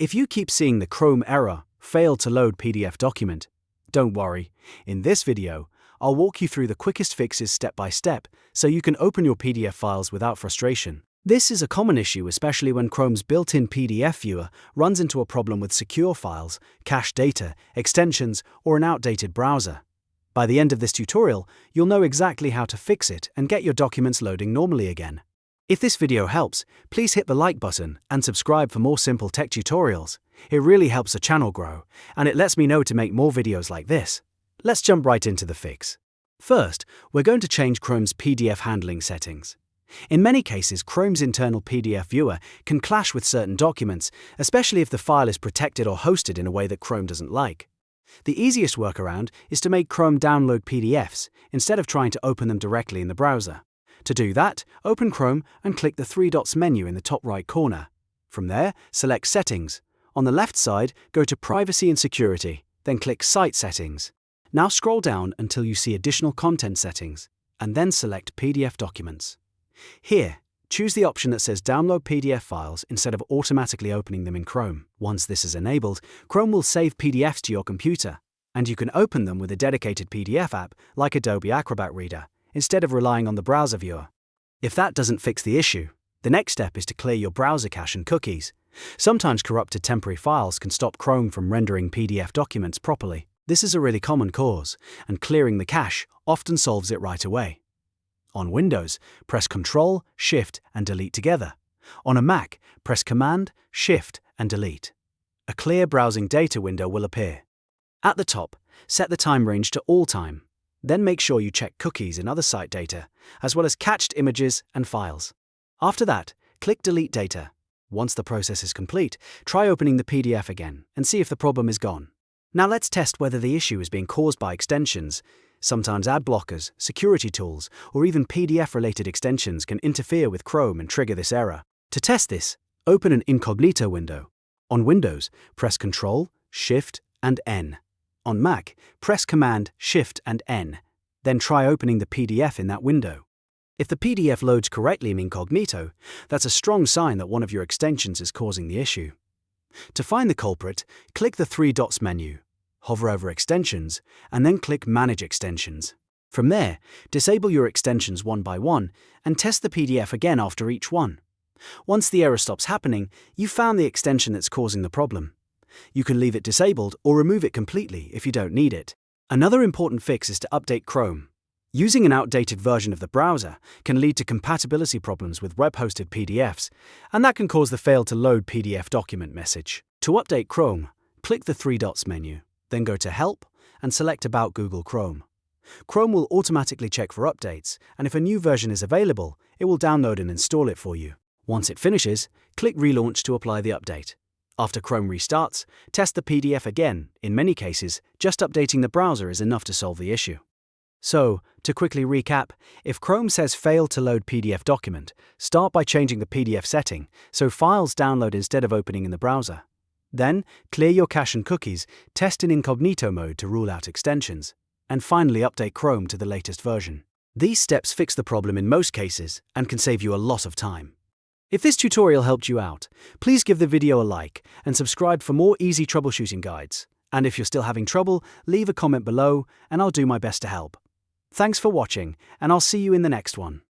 If you keep seeing the Chrome error, failed to load PDF document, don't worry. In this video, I'll walk you through the quickest fixes step by step so you can open your PDF files without frustration. This is a common issue, especially when Chrome's built-in PDF viewer runs into a problem with secure files, cached data, extensions, or an outdated browser. By the end of this tutorial, you'll know exactly how to fix it and get your documents loading normally again. If this video helps, please hit the like button and subscribe for more simple tech tutorials. It really helps the channel grow, and it lets me know to make more videos like this. Let's jump right into the fix. First, we're going to change Chrome's PDF handling settings. In many cases, Chrome's internal PDF viewer can clash with certain documents, especially if the file is protected or hosted in a way that Chrome doesn't like. The easiest workaround is to make Chrome download PDFs instead of trying to open them directly in the browser. To do that, open Chrome and click the three dots menu in the top right corner. From there, select Settings. On the left side, go to Privacy and Security, then click Site Settings. Now scroll down until you see Additional Content Settings, and then select PDF Documents. Here, choose the option that says Download PDF files instead of automatically opening them in Chrome. Once this is enabled, Chrome will save PDFs to your computer, and you can open them with a dedicated PDF app like Adobe Acrobat Reader, instead of relying on the browser viewer. If that doesn't fix the issue, the next step is to clear your browser cache and cookies. Sometimes corrupted temporary files can stop Chrome from rendering PDF documents properly. This is a really common cause, and clearing the cache often solves it right away. On Windows, press Ctrl, Shift, and Delete together. On a Mac, press Command, Shift, and Delete. A clear browsing data window will appear. At the top, set the time range to all time. Then make sure you check cookies and other site data, as well as cached images and files. After that, click Delete Data. Once the process is complete, try opening the PDF again and see if the problem is gone. Now let's test whether the issue is being caused by extensions. Sometimes ad blockers, security tools, or even PDF-related extensions can interfere with Chrome and trigger this error. To test this, open an Incognito window. On Windows, press Ctrl, Shift, and N. On Mac, press Command, Shift, and N. Then try opening the PDF in that window. If the PDF loads correctly in Incognito, that's a strong sign that one of your extensions is causing the issue. To find the culprit, click the three dots menu, hover over Extensions, and then click Manage Extensions. From there, disable your extensions one by one and test the PDF again after each one. Once the error stops happening, you've found the extension that's causing the problem. You can leave it disabled or remove it completely if you don't need it. Another important fix is to update Chrome. Using an outdated version of the browser can lead to compatibility problems with web-hosted PDFs, and that can cause the fail to load PDF document message. To update Chrome, click the three dots menu, then go to Help and select About Google Chrome. Chrome will automatically check for updates, and if a new version is available, it will download and install it for you. Once it finishes, click Relaunch to apply the update. After Chrome restarts, test the PDF again. In many cases, just updating the browser is enough to solve the issue. So, to quickly recap, if Chrome says fail to load PDF document, start by changing the PDF setting so files download instead of opening in the browser. Then, clear your cache and cookies, test in incognito mode to rule out extensions, and finally update Chrome to the latest version. These steps fix the problem in most cases and can save you a lot of time. If this tutorial helped you out, please give the video a like and subscribe for more easy troubleshooting guides. And if you're still having trouble, leave a comment below and I'll do my best to help. Thanks for watching, and I'll see you in the next one.